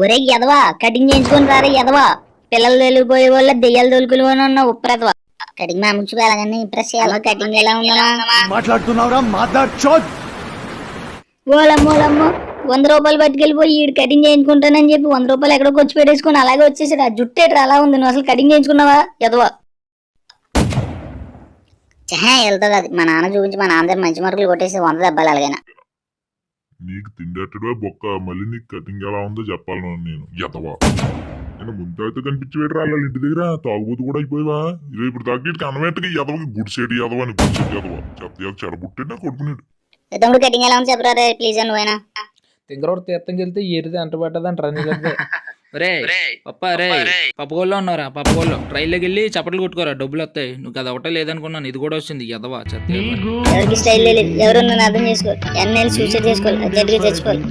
ఒరే ఎదవా కటింగ్ చేయించుకొని రారా ఎదవా. పిల్లలు వెళ్ళిపోయే వాళ్ళ దెయ్యాలు తొలుకులు ఉన్న ఉప్పెదవా. కటింగ్ మా ముచ్చు వెళ్ళగానే ఇంప్రెస్ చేయాలి. కటింగ్ ఎలా ఉందా మాట్లాడుతున్నావురా మాట్లాడుచోద్. ఓలమ్మోలమ్మో 100 రూపాయలు పట్టుకెళ్ళిపోయి ఈడు కటింగ్ చేయించుకుంటానని చెప్పి 100 రూపాయలు ఎక్కడో ఖర్చు పెట్టేసుకుని అలాగే వచ్చేసాడు. ఆ జుట్టు ఎట్రా అలా ఉంది, నువ్వు అసలు కటింగ్ చేయించుకున్నావా ఎదవా. వెళ్తుంది అది. మా నాన్న చూపించి మా నాన్న మంచి మార్కులు కొట్టేసి 100 దెబ్బలు అలాగైనా. నీకు తిండేటడే బొక్క, మళ్ళీ నీకు కటింగ్ ఎలా ఉందో చెప్పాలి నేను ఎదవా. నేను ముందైతే కనిపించి వేడు రాళ్ళ ఇంటి దగ్గర తాగుబోతు కూడా అయిపోయావా. ఇప్పుడు తగ్గేటికి అన్నమేటకి ఎదవకి గుడిసేటి ఎదవా అని గుడిసేటి ఎదవా చెత్త చెడబుట్టే నా కొడుకునేడు. తమ్ముడు కటింగ్ ఎలా ఉంది చెప్పరా ప్లీజ్ నువ్వైనా. తింగరోడు తీర్థంకి వెళ్తే ఏరిది అంట పట్టదంటారా నీళ్ళకి. రే పప్ప రే పప్పగోల్లో ఉన్నారా, పప్పగోల్లో ట్రైల్లోకి వెళ్ళి చప్పట్లు కొట్టుకోరా, డబ్బులు వస్తాయి. నువ్వు అది ఒకటే లేదనుకున్నాను, ఇది కూడా వచ్చింది ఎదవా చెత్త. ఎవరికి స్టైల్ లేదు, ఎవరు నన్ను అర్థం చేసుకోవాలి. ఎన్నెల్లి సూసైడ్ చేసుకోవాలి, అర్జెంట్గా తెచ్చుకోవాలి.